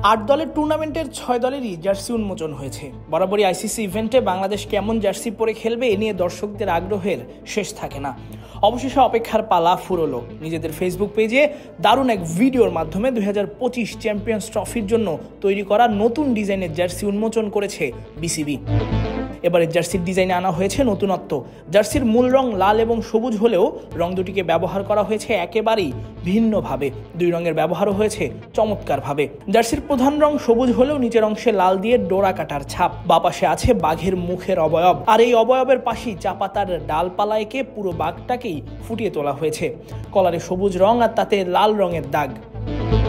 8 দলের টুর্নামেন্টের 6 দলেরই জার্সি উন্মোচন হয়েছে। বরাবরই আইসিসি ইভেন্টে বাংলাদেশ কেমন জার্সি পরে খেলবে এ নিয়ে দর্শকদের আগ্রহের শেষ থাকে না। অবশেষে অপেক্ষার পালা ফুরোলো। নিজেদের ফেসবুক পেজে দারুণ এক ভিডিওর মাধ্যমে 2025 চ্যাম্পিয়ন্স ট্রফির জন্য তৈরি করা নতুন ডিজাইনের জার্সি উন্মোচন করেছে বিসিবি। এবারে জার্সির ডিজাইনে আনা হয়েছে নতুনত্ব। জার্সির মূল রং লাল এবং সবুজ হলেও রং দুটিকে ব্যবহার করা হয়েছে একেবারেই ভিন্নভাবে। দুই রঙের ব্যবহারও হয়েছে চমৎকারভাবে। জার্সির প্রধান রং সবুজ হলেও নিচের অংশে লাল দিয়ে ডোরা কাটার ছাপ। বাপাশে আছে বাঘের মুখের অবয়ব, আর এই অবয়বের পাশেই চা পাতার ডালপালা এঁকে পুরো বাঘটাকেই ফুটিয়ে তোলা হয়েছে। কলারে সবুজ রং আর তাতে লাল রঙের দাগ।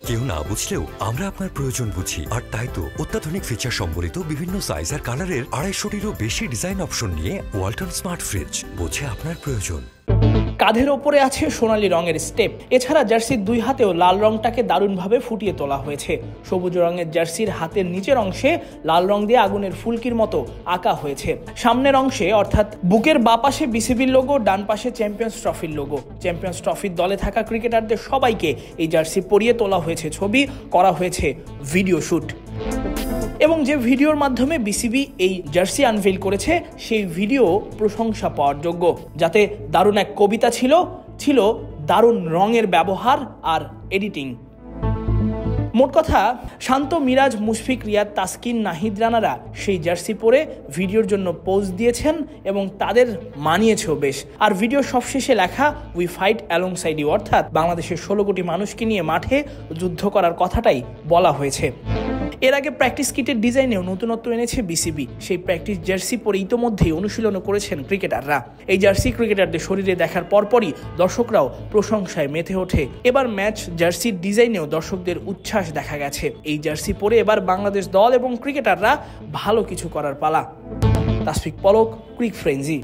কেউ না বুঝলেও আমরা আপনার প্রয়োজন বুঝি, আর তাই তো অত্যাধুনিক ফিচার সম্বলিত বিভিন্ন সাইজ আর কালারের 250-টিরও বেশি ডিজাইন অপশন নিয়ে ওয়ালটন স্মার্ট ফ্রিজ বোঝে আপনার প্রয়োজন। কাঁধের ওপরে আছে সোনালী রঙের স্টেপ। এছাড়া জার্সির দুই হাতেও লাল রংটাকে দারুণভাবে ফুটিয়ে তোলা হয়েছে। সবুজ রঙের জার্সির হাতের নিচের অংশে লাল রং দিয়ে আগুনের ফুলকির মতো আঁকা হয়েছে। সামনের অংশে অর্থাৎ বুকের বাপাশে বিসিবির লোগো, ডান পাশে চ্যাম্পিয়ন্স ট্রফির লোগো। চ্যাম্পিয়ন্স ট্রফির দলে থাকা ক্রিকেটারদের সবাইকে এই জার্সি পরিয়ে তোলা হয়েছে ছবি, করা হয়েছে ভিডিও শুট। এবং যে ভিডিওর মাধ্যমে বিসিবি এই জার্সি আনভেল করেছে সেই ভিডিও প্রশংসা পাওয়ার যোগ্য। যাতে দারুণ এক কবিতা ছিল দারুণ রঙের ব্যবহার আর এডিটিং। মোট কথা, শান্ত, মিরাজ, মুশফিক, রিয়াদ, তাসকিন, নাহিদ রানারা সেই জার্সি পরে ভিডিওর জন্য পোজ দিয়েছেন এবং তাদের মানিয়েছেও বেশ। আর ভিডিও সবশেষে লেখা উই ফাইট অ্যালংসাইড ইউ, অর্থাৎ বাংলাদেশের 16 কোটি মানুষকে নিয়ে মাঠে যুদ্ধ করার কথাটাই বলা হয়েছে। এর আগে প্র্যাকটিস কিটের ডিজাইনেও নতুনত্ব এনেছে বিসিবি। সেই প্র্যাকটিস জার্সি পরে ইতোমধ্যেই অনুশীলনও করেছেন ক্রিকেটাররা। এই জার্সি ক্রিকেটারদের শরীরে দেখার পরপরই দর্শকরাও প্রশংসায় মেতে ওঠে। এবার ম্যাচ জার্সির ডিজাইনেও দর্শকদের উচ্ছ্বাস দেখা গেছে। এই জার্সি পরে এবার বাংলাদেশ দল এবং ক্রিকেটাররা ভালো কিছু করার পালা। তাসফিক পলক, ক্রিক ফ্রেঞ্জি।